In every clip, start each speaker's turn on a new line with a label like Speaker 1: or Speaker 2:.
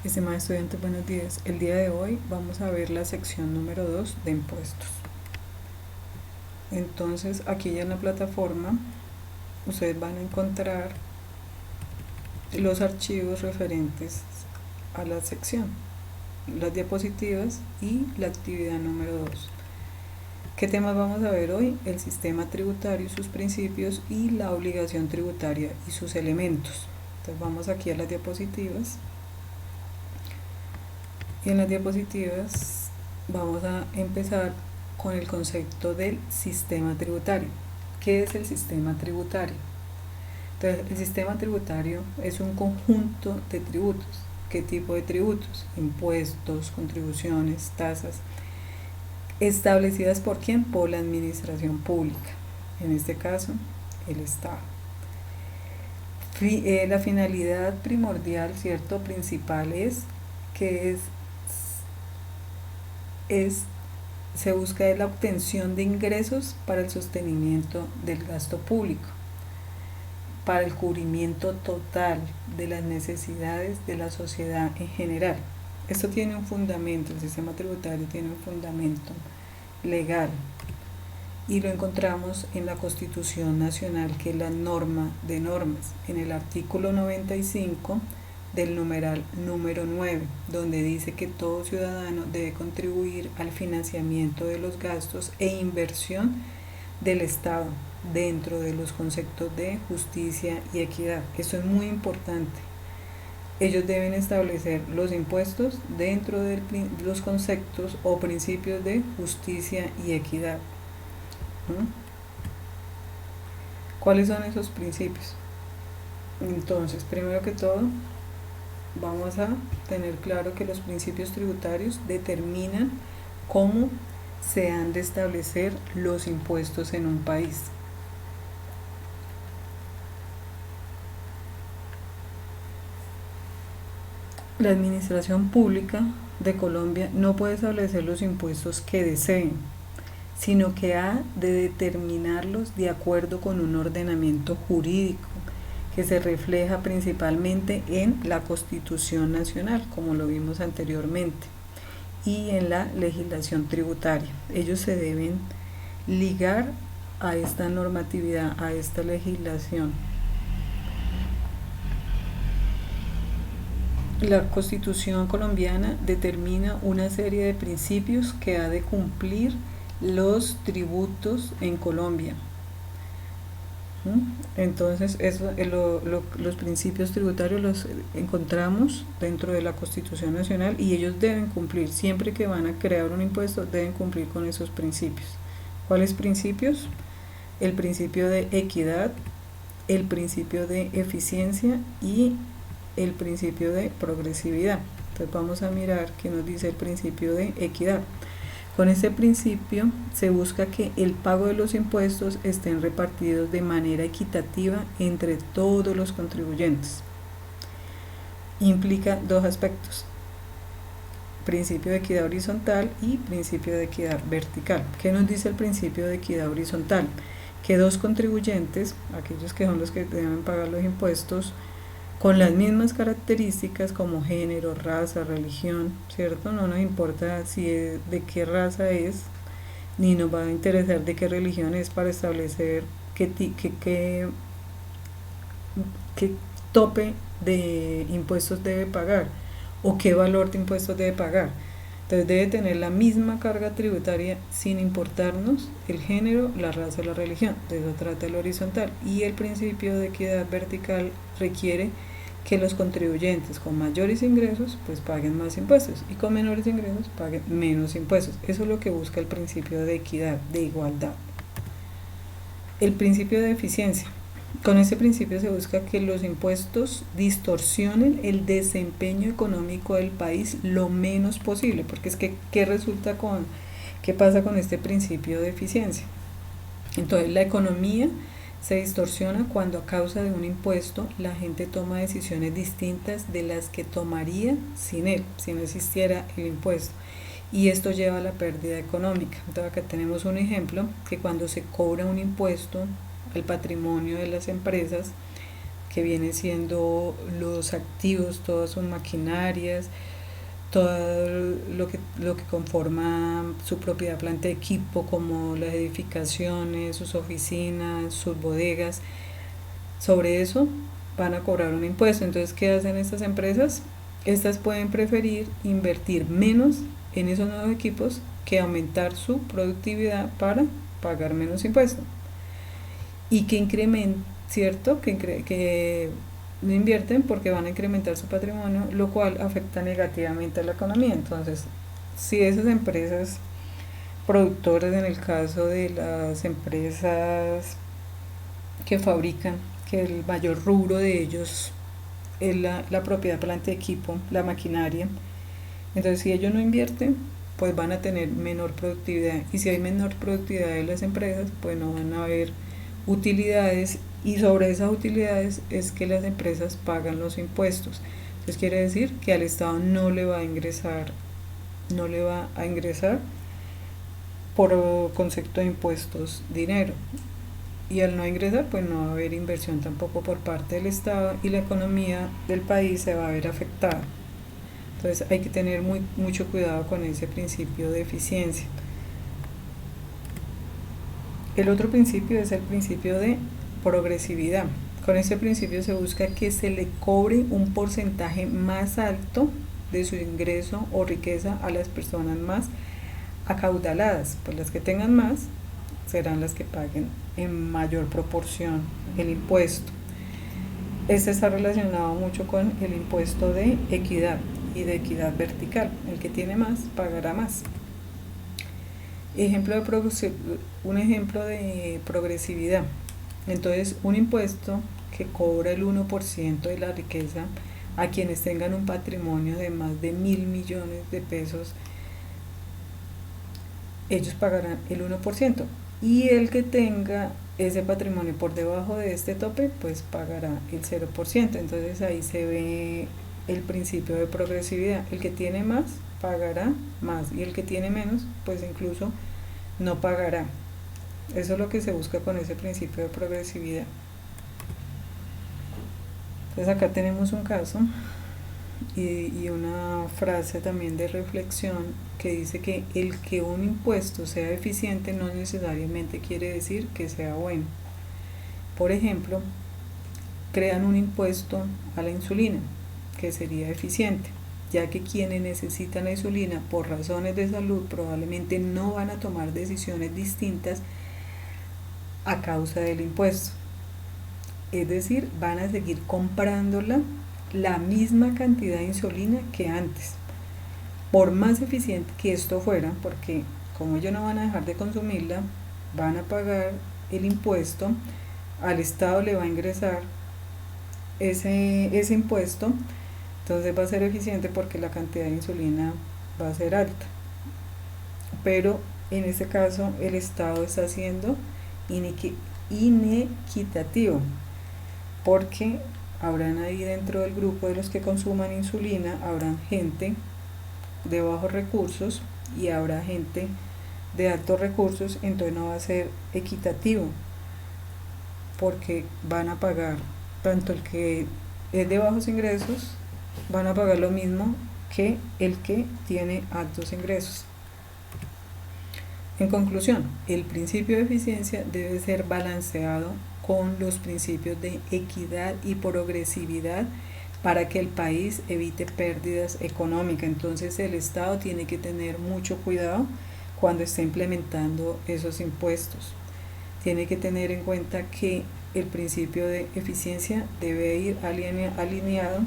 Speaker 1: Estimados estudiantes, buenos días. El día de hoy vamos a ver la sección número 2 de impuestos. Entonces, aquí ya en la plataforma, ustedes van a encontrar los archivos referentes a la sección, las diapositivas y la actividad número 2. ¿Qué temas vamos a ver hoy? El sistema tributario y sus principios y la obligación tributaria y sus elementos. Entonces, vamos aquí a las diapositivas. Y en las diapositivas vamos a empezar con el concepto del sistema tributario. ¿Qué es el sistema tributario? Entonces, el sistema tributario es un conjunto de tributos. ¿Qué tipo de tributos? Impuestos, contribuciones, tasas, establecidas por quién? Por la administración pública, en este caso, el Estado. La finalidad primordial, ¿cierto? Principal es que se busca la obtención de ingresos para el sostenimiento del gasto público, para el cubrimiento total de las necesidades de la sociedad en general. Esto tiene un fundamento, el sistema tributario tiene un fundamento legal y lo encontramos en la Constitución Nacional, que es la norma de normas, en el artículo 95 del numeral número 9, donde dice que todo ciudadano debe contribuir al financiamiento de los gastos e inversión del Estado dentro de los conceptos de justicia y equidad. Eso es muy importante. Ellos deben establecer los impuestos dentro de los conceptos o principios de justicia y equidad. ¿Cuáles son esos principios? Entonces, primero que todo, vamos a tener claro que los principios tributarios determinan cómo se han de establecer los impuestos en un país. La administración pública de Colombia no puede establecer los impuestos que deseen, sino que ha de determinarlos de acuerdo con un ordenamiento jurídico que se refleja principalmente en la Constitución Nacional, como lo vimos anteriormente, y en la legislación tributaria. Ellos se deben ligar a esta normatividad, a esta legislación. La Constitución colombiana determina una serie de principios que ha de cumplir los tributos en Colombia. Entonces, los principios tributarios los encontramos dentro de la Constitución Nacional y ellos deben cumplir, siempre que van a crear un impuesto, deben cumplir con esos principios. ¿Cuáles principios? El principio de equidad, el principio de eficiencia y el principio de progresividad. Entonces vamos a mirar qué nos dice el principio de equidad. Con este principio se busca que el pago de los impuestos estén repartidos de manera equitativa entre todos los contribuyentes. Implica dos aspectos: principio de equidad horizontal y principio de equidad vertical. ¿Qué nos dice el principio de equidad horizontal? Que dos contribuyentes, aquellos que son los que deben pagar los impuestos, con las mismas características como género, raza, religión, ¿cierto? No nos importa si de qué raza es, ni nos va a interesar de qué religión es para establecer qué tope de impuestos debe pagar o qué valor de impuestos debe pagar. Entonces debe tener la misma carga tributaria sin importarnos el género, la raza o la religión. De eso trata el horizontal. Y el principio de equidad vertical requiere que los contribuyentes con mayores ingresos pues paguen más impuestos y con menores ingresos paguen menos impuestos. Eso es lo que busca el principio de equidad, de igualdad. El principio de eficiencia. Con este principio se busca que los impuestos distorsionen el desempeño económico del país lo menos posible, porque es que ¿qué pasa con este principio de eficiencia? Entonces la economía se distorsiona cuando a causa de un impuesto la gente toma decisiones distintas de las que tomaría sin él, si no existiera el impuesto. Y esto lleva a la pérdida económica. Entonces acá tenemos un ejemplo, que cuando se cobra un impuesto al patrimonio de las empresas, que viene siendo los activos, todas sus maquinarias, todo lo que conforma su propiedad, planta de equipo, como las edificaciones, sus oficinas, sus bodegas. Sobre eso van a cobrar un impuesto. Entonces, ¿qué hacen estas empresas? Estas pueden preferir invertir menos en esos nuevos equipos que aumentar su productividad para pagar menos impuestos. Y que incrementen, ¿cierto? Que no invierten porque van a incrementar su patrimonio, lo cual afecta negativamente a la economía. Entonces, si esas empresas productoras, en el caso de las empresas que fabrican, que el mayor rubro de ellos es la propiedad, planta de equipo, la maquinaria, entonces si ellos no invierten, pues van a tener menor productividad, y si hay menor productividad de las empresas, pues no van a haber utilidades, y sobre esas utilidades es que las empresas pagan los impuestos. Entonces quiere decir que al Estado no le va a ingresar por concepto de impuestos dinero, y al no ingresar, pues no va a haber inversión tampoco por parte del Estado, y la economía del país se va a ver afectada. Entonces hay que tener mucho cuidado con ese principio de eficiencia. El otro principio es el principio de progresividad. Con este principio se busca que se le cobre un porcentaje más alto de su ingreso o riqueza a las personas más acaudaladas, pues las que tengan más serán las que paguen en mayor proporción el impuesto. Este está relacionado mucho con el impuesto de equidad y de equidad vertical. El que tiene más pagará más. Un ejemplo de progresividad. Entonces, un impuesto que cobra el 1% de la riqueza a quienes tengan un patrimonio de más de 1.000 millones de pesos, ellos pagarán el 1%. Y el que tenga ese patrimonio por debajo de este tope, pues pagará el 0%. Entonces ahí se ve el principio de progresividad. El que tiene más pagará más, y el que tiene menos, pues incluso no pagará. Eso es lo que se busca con ese principio de progresividad. Entonces acá tenemos un caso y una frase también de reflexión que dice que el que un impuesto sea eficiente no necesariamente quiere decir que sea bueno. Por ejemplo, crean un impuesto a la insulina, que sería eficiente, ya que quienes necesitan la insulina por razones de salud probablemente no van a tomar decisiones distintas a causa del impuesto. Es decir, van a seguir comprándola la misma cantidad de insulina que antes, por más eficiente que esto fuera, porque como ellos no van a dejar de consumirla, van a pagar el impuesto, al Estado le va a ingresar ese impuesto, entonces va a ser eficiente porque la cantidad de insulina va a ser alta. Pero en este caso el Estado está siendo inequitativo, porque habrán ahí dentro del grupo de los que consuman insulina, habrán gente de bajos recursos y habrá gente de altos recursos, entonces no va a ser equitativo, porque van a pagar, tanto el que es de bajos ingresos, van a pagar lo mismo que el que tiene altos ingresos. En conclusión, el principio de eficiencia debe ser balanceado con los principios de equidad y progresividad para que el país evite pérdidas económicas. Entonces el Estado tiene que tener mucho cuidado cuando esté implementando esos impuestos. Tiene que tener en cuenta que el principio de eficiencia debe ir alineado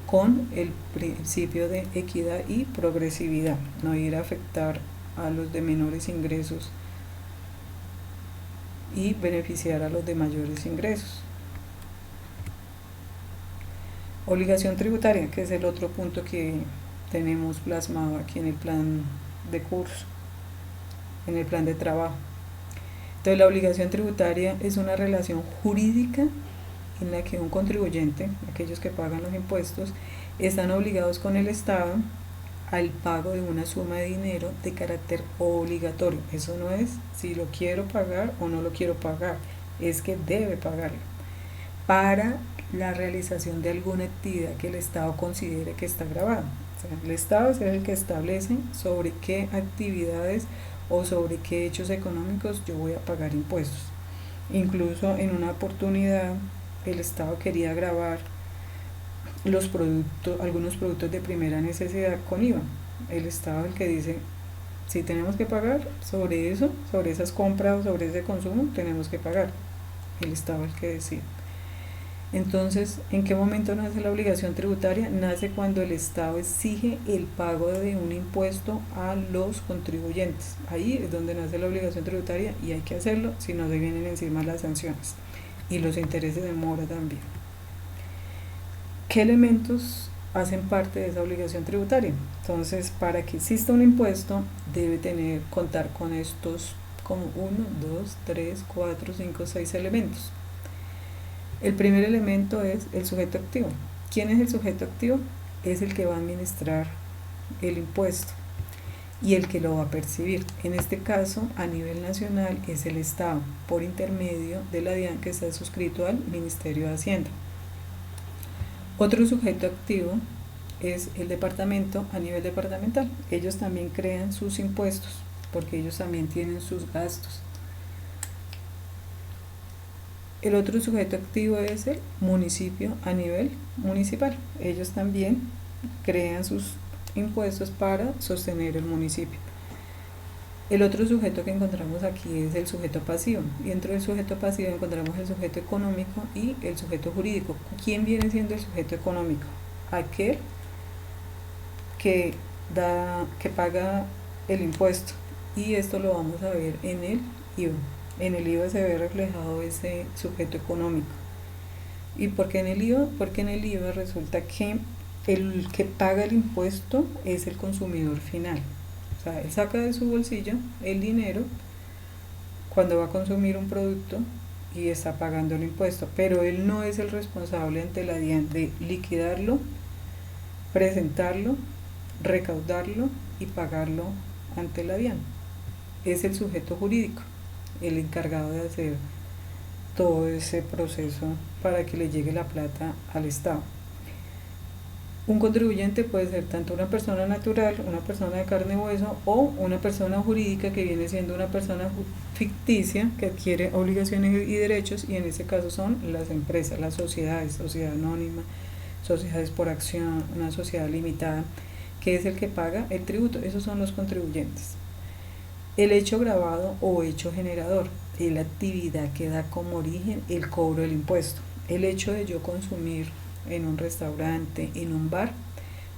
Speaker 1: con el principio de equidad y progresividad, no ir a afectar a los de menores ingresos y beneficiar a los de mayores ingresos. Obligación tributaria, que es el otro punto que tenemos plasmado aquí en el plan de curso, en el plan de trabajo. Entonces, la obligación tributaria es una relación jurídica en la que un contribuyente, aquellos que pagan los impuestos, están obligados con el Estado al pago de una suma de dinero de carácter obligatorio. Eso no es si lo quiero pagar o no lo quiero pagar, es que debe pagarlo. para la realización de alguna actividad que el Estado considere que está grabada. O sea, el Estado es el que establece sobre qué actividades o sobre qué hechos económicos yo voy a pagar impuestos. Incluso en una oportunidad el Estado quería gravar algunos productos de primera necesidad con IVA. El Estado es el que dice, si tenemos que pagar sobre eso, sobre esas compras o sobre ese consumo, tenemos que pagar. El Estado es el que decide. Entonces, ¿en qué momento nace la obligación tributaria? Nace cuando el Estado exige el pago de un impuesto a los contribuyentes. Ahí es donde nace la obligación tributaria y hay que hacerlo, si no se vienen encima las sanciones y los intereses de mora también. ¿Qué elementos hacen parte de esa obligación tributaria? Entonces, para que exista un impuesto, debe contar con estos como 1, 2, 3, 4, 5, 6 elementos. El primer elemento es el sujeto activo. ¿Quién es el sujeto activo? Es el que va a administrar el impuesto y el que lo va a percibir. En este caso, a nivel nacional, es el Estado, por intermedio de la DIAN que está suscrito al Ministerio de Hacienda. Otro sujeto activo es el departamento a nivel departamental. Ellos también crean sus impuestos porque ellos también tienen sus gastos. El otro sujeto activo es el municipio a nivel municipal. Ellos también crean sus impuestos para sostener el municipio. El otro sujeto que encontramos aquí es el sujeto pasivo. Y dentro del sujeto pasivo encontramos el sujeto económico y el sujeto jurídico. ¿Quién viene siendo el sujeto económico? Aquel que paga el impuesto. Y esto lo vamos a ver en el IVA. En el IVA se ve reflejado ese sujeto económico. ¿Y por qué en el IVA? Porque en el IVA resulta que el que paga el impuesto es el consumidor final. O sea, él saca de su bolsillo el dinero cuando va a consumir un producto y está pagando el impuesto, pero él no es el responsable ante la DIAN de liquidarlo, presentarlo, recaudarlo y pagarlo ante la DIAN. Es el sujeto jurídico el encargado de hacer todo ese proceso para que le llegue la plata al Estado. Un contribuyente puede ser tanto una persona natural, una persona de carne y hueso, o una persona jurídica que viene siendo una persona ficticia que adquiere obligaciones y derechos, y en ese caso son las empresas, las sociedades, sociedad anónima, sociedades por acción, una sociedad limitada, que es el que paga el tributo. Esos son los contribuyentes. El hecho grabado o hecho generador es la actividad que da como origen el cobro del impuesto. El hecho de yo consumir en un restaurante, en un bar,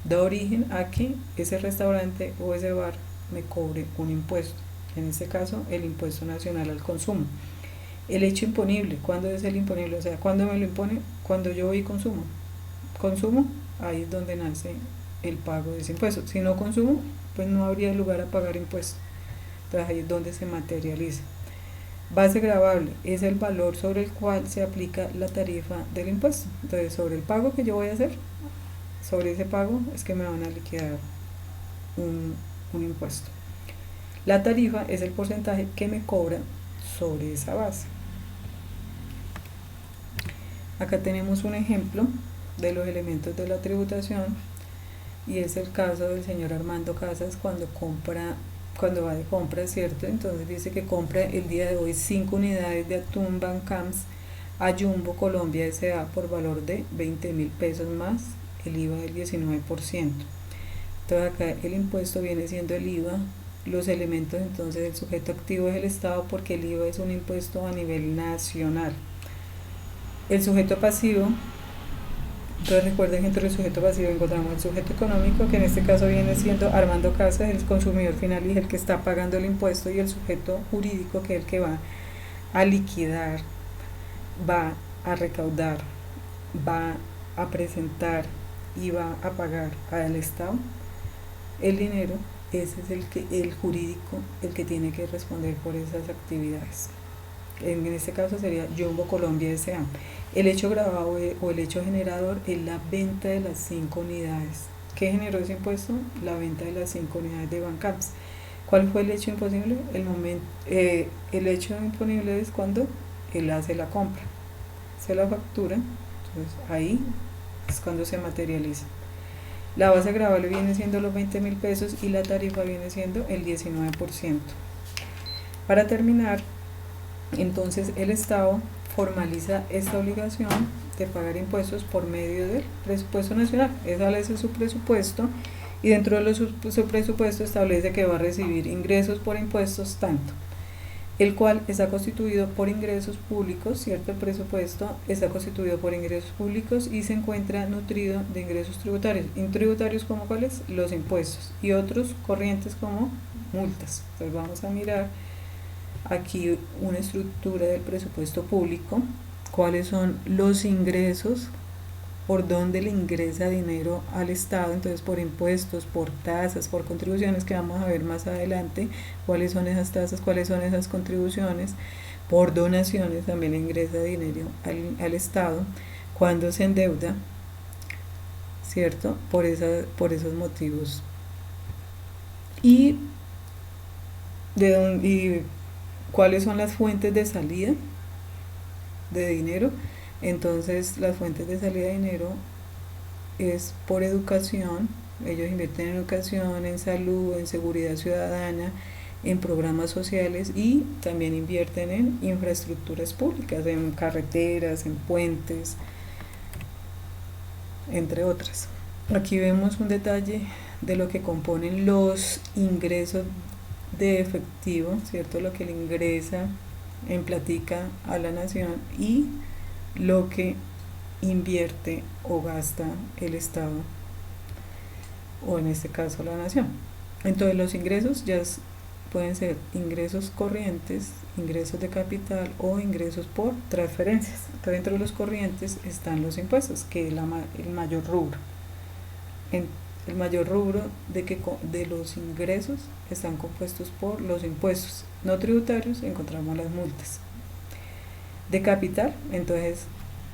Speaker 1: da origen a que ese restaurante o ese bar me cobre un impuesto. En este caso, el impuesto nacional al consumo. El hecho imponible, ¿cuándo es el imponible? O sea, ¿cuándo me lo impone? Cuando yo voy y consumo. Consumo, ahí es donde nace el pago de ese impuesto. Si no consumo, pues no habría lugar a pagar impuestos. Entonces ahí es donde se materializa. Base gravable es el valor sobre el cual se aplica la tarifa del impuesto. Entonces, sobre el pago que yo voy a hacer, sobre ese pago es que me van a liquidar un impuesto. La tarifa es el porcentaje que me cobra sobre esa base. Acá tenemos un ejemplo de los elementos de la tributación y es el caso del señor Armando Casas cuando va de compra, ¿cierto? Entonces dice que compra el día de hoy 5 unidades de atún Bancams a Jumbo Colombia S.A. por valor de 20.000 pesos más el IVA del 19%. Entonces acá el impuesto viene siendo el IVA. Los elementos entonces del sujeto activo es el Estado porque el IVA es un impuesto a nivel nacional. El sujeto pasivo, entonces recuerden que entre el sujeto pasivo encontramos el sujeto económico, que en este caso viene siendo Armando Casas, el consumidor final y el que está pagando el impuesto, y el sujeto jurídico, que es el que va a liquidar, va a recaudar, va a presentar y va a pagar al Estado el dinero. Ese es el jurídico, el que tiene que responder por esas actividades. En este caso sería Jumbo Colombia S.A. El hecho grabado o el hecho generador es la venta de las 5 unidades. ¿Qué generó ese impuesto? La venta de las 5 unidades de Bancams. ¿Cuál fue el hecho imponible? El hecho imponible es cuando él hace la compra. se la factura, entonces ahí es cuando se materializa. La base gravable viene siendo los 20.000 pesos y la tarifa viene siendo el 19%. Para terminar, entonces el Estado formaliza esta obligación de pagar impuestos por medio del presupuesto nacional. Ese es su presupuesto, y dentro de su presupuesto establece que va a recibir ingresos por impuestos tanto, el cual está constituido por ingresos públicos, ¿cierto? El presupuesto está constituido por ingresos públicos y se encuentra nutrido de ingresos tributarios. Tributarios como cuáles, los impuestos, y otros corrientes como multas. Entonces vamos a mirar aquí una estructura del presupuesto público, cuáles son los ingresos, por dónde le ingresa dinero al Estado, entonces por impuestos, por tasas, por contribuciones, que vamos a ver más adelante cuáles son esas tasas, cuáles son esas contribuciones, por donaciones también le ingresa dinero al Estado, cuando se endeuda, ¿cierto? Por esos motivos. Y cuáles son las fuentes de salida de dinero. Entonces las fuentes de salida de dinero es por educación. Ellos invierten en educación, en salud, en seguridad ciudadana, en programas sociales, y también invierten en infraestructuras públicas, en carreteras, en puentes, entre otras. Aquí vemos un detalle de lo que componen los ingresos de efectivo, ¿cierto? Lo que le ingresa en platica a la nación y lo que invierte o gasta el Estado, o en este caso la nación. Entonces los ingresos ya pueden ser ingresos corrientes, ingresos de capital o ingresos por transferencias. Entonces dentro de los corrientes están los impuestos, que es el mayor rubro. El mayor rubro de los ingresos están compuestos por los impuestos no tributarios, encontramos las multas. De capital, entonces,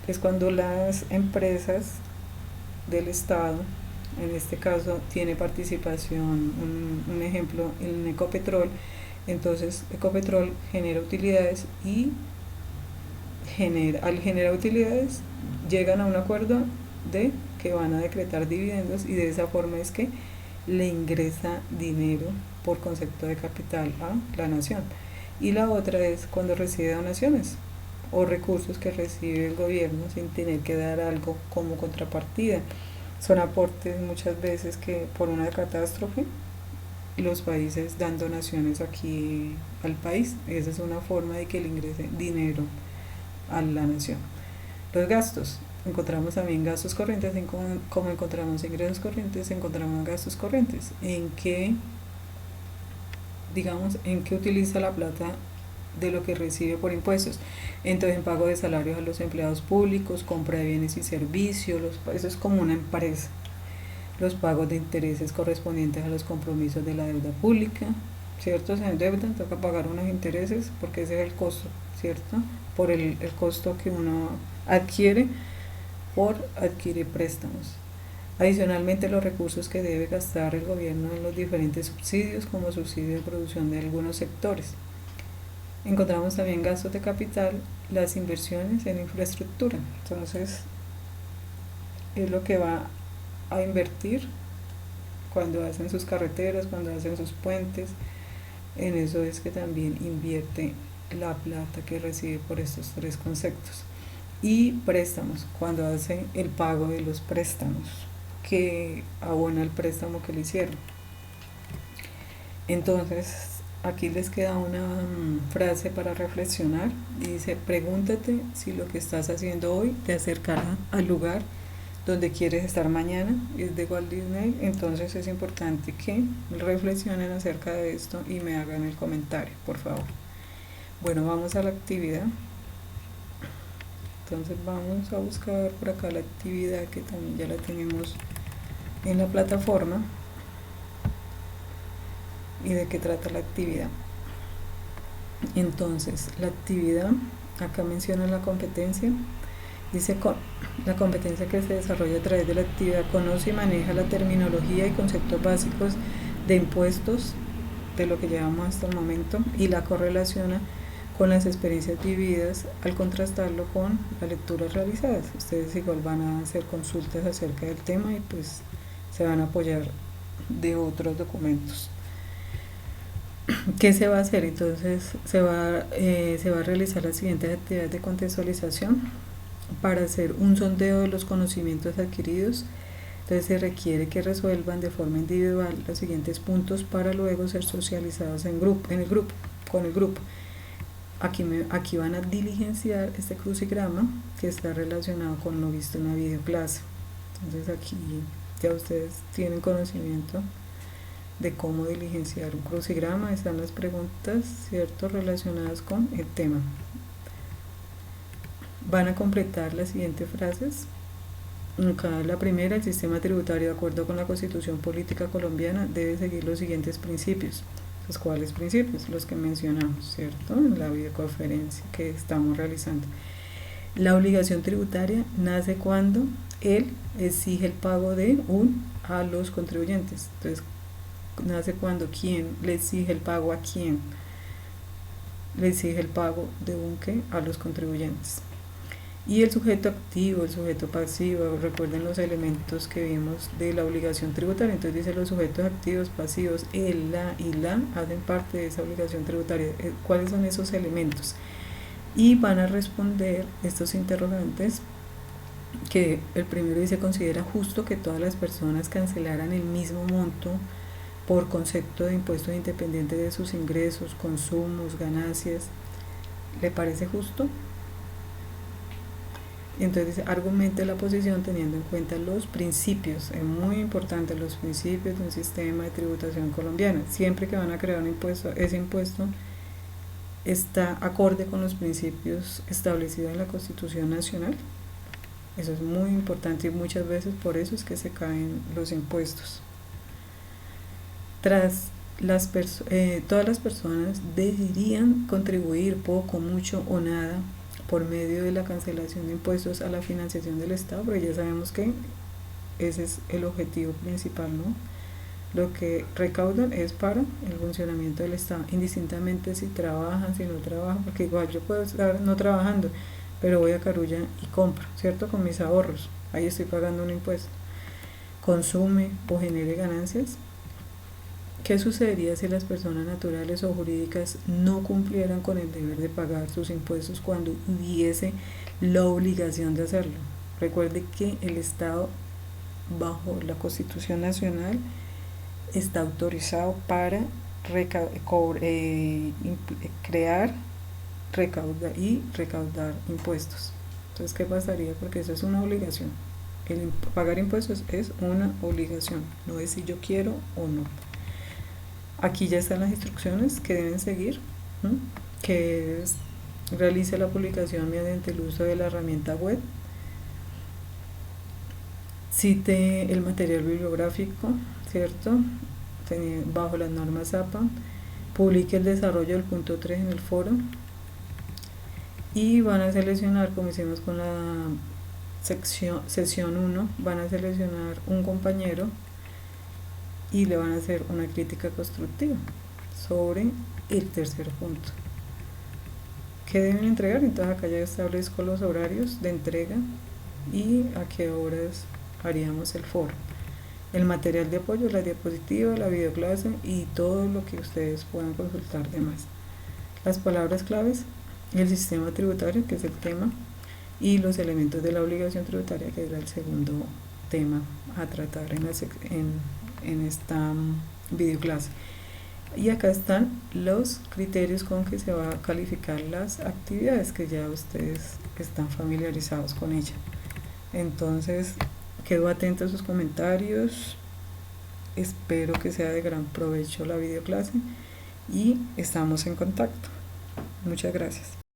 Speaker 1: es cuando las empresas del Estado, en este caso tiene participación, un ejemplo, en Ecopetrol. Entonces Ecopetrol genera utilidades y al generar utilidades llegan a un acuerdo de que van a decretar dividendos, y de esa forma es que le ingresa dinero por concepto de capital a la nación. Y la otra es cuando recibe donaciones o recursos que recibe el gobierno sin tener que dar algo como contrapartida. Son aportes muchas veces que por una catástrofe los países dan donaciones aquí al país. Esa es una forma de que le ingrese dinero a la nación. Los gastos, encontramos también gastos corrientes, como encontramos ingresos corrientes, encontramos gastos corrientes. ¿En qué utiliza la plata de lo que recibe por impuestos? Entonces en pago de salarios a los empleados públicos, compra de bienes y servicios, eso es como una empresa. Los pagos de intereses correspondientes a los compromisos de la deuda pública, ¿cierto? Se endeudan, toca pagar unos intereses porque ese es el costo, ¿cierto? Por el costo que uno adquiere por adquirir préstamos. Adicionalmente, los recursos que debe gastar el gobierno en los diferentes subsidios, como subsidio de producción de algunos sectores. Encontramos también gastos de capital, las inversiones en infraestructura. Entonces, es lo que va a invertir cuando hacen sus carreteras, cuando hacen sus puentes. En eso es que también invierte la plata que recibe por estos tres conceptos. Y préstamos, cuando hace el pago de los préstamos que abona el préstamo que le hicieron. Entonces, aquí les queda una frase para reflexionar. Dice: pregúntate si lo que estás haciendo hoy te acercará al lugar donde quieres estar mañana. Es de Walt Disney. Entonces es importante que reflexionen acerca de esto y me hagan el comentario, por favor. Bueno, vamos a la actividad. Entonces vamos a buscar por acá la actividad, que también ya la tenemos en la plataforma. ¿Y de qué trata la actividad? Entonces, la actividad, acá menciona la competencia. Dice: la competencia que se desarrolla a través de la actividad conoce y maneja la terminología y conceptos básicos de impuestos, de lo que llevamos hasta el momento, y la correlaciona con las experiencias vividas al contrastarlo con las lecturas realizadas. Ustedes igual van a hacer consultas acerca del tema y pues se van a apoyar de otros documentos. ¿Qué se va a hacer? Entonces se va a realizar las siguientes actividades de contextualización para hacer un sondeo de los conocimientos adquiridos. Entonces se requiere que resuelvan de forma individual los siguientes puntos para luego ser socializados con el grupo. Aquí van a diligenciar este crucigrama que está relacionado con lo visto en la videoclase. Entonces aquí ya ustedes tienen conocimiento de cómo diligenciar un crucigrama. Están las preguntas, ¿cierto?, relacionadas con el tema. Van a completar las siguientes frases. La primera: el sistema tributario, de acuerdo con la Constitución Política Colombiana, debe seguir los siguientes principios. ¿Los cuáles principios? Los que mencionamos, ¿cierto?, en la videoconferencia que estamos realizando. La obligación tributaria nace cuando él exige el pago de a los contribuyentes. Entonces, nace cuando quién le exige el pago a quién. Le exige el pago de a los contribuyentes. Y el sujeto activo, el sujeto pasivo, recuerden los elementos que vimos de la obligación tributaria. Entonces dice: los sujetos activos, pasivos, el, la y la hacen parte de esa obligación tributaria. ¿Cuáles son esos elementos? Y van a responder estos interrogantes, que el primero dice: considera justo que todas las personas cancelaran el mismo monto por concepto de impuestos independientes de sus ingresos, consumos, ganancias. ¿Le parece justo? Entonces dice: argumente la posición teniendo en cuenta los principios. Es muy importante, los principios de un sistema de tributación colombiana. Siempre que van a crear un impuesto, ese impuesto está acorde con los principios establecidos en la Constitución Nacional. Eso es muy importante y muchas veces por eso es que se caen los impuestos. Todas las personas deberían contribuir poco, mucho o nada por medio de la cancelación de impuestos a la financiación del Estado, pero ya sabemos que ese es el objetivo principal, ¿no? Lo que recaudan es para el funcionamiento del Estado, indistintamente si trabajan, si no trabajan, porque igual yo puedo estar no trabajando, pero voy a Carulla y compro, ¿cierto?, con mis ahorros, ahí estoy pagando un impuesto. Consume o genere ganancias. ¿Qué sucedería si las personas naturales o jurídicas no cumplieran con el deber de pagar sus impuestos cuando hubiese la obligación de hacerlo? Recuerde que el Estado, bajo la Constitución Nacional, está autorizado para crear, recaudar impuestos. Entonces, ¿qué pasaría? Porque eso es una obligación. Pagar impuestos es una obligación, no es si yo quiero o no. Aquí ya están las instrucciones que deben seguir, ¿no?, que es: realice la publicación mediante el uso de la herramienta web, cite el material bibliográfico, ¿cierto?, bajo las normas APA, publique el desarrollo del punto 3 en el foro, y van a seleccionar, como hicimos con la sesión 1, van a seleccionar un compañero y le van a hacer una crítica constructiva sobre el tercer punto. ¿Qué deben entregar? Entonces acá ya establezco los horarios de entrega y a qué horas haríamos el foro. El material de apoyo, la diapositiva, la videoclase y todo lo que ustedes puedan consultar de más. Las palabras claves: el sistema tributario, que es el tema, y los elementos de la obligación tributaria, que era el segundo tema a tratar en esta videoclase. Y acá están los criterios con que se va a calificar las actividades, que ya ustedes están familiarizados con ella. Entonces, quedo atento a sus comentarios, espero que sea de gran provecho la videoclase y estamos en contacto. Muchas gracias.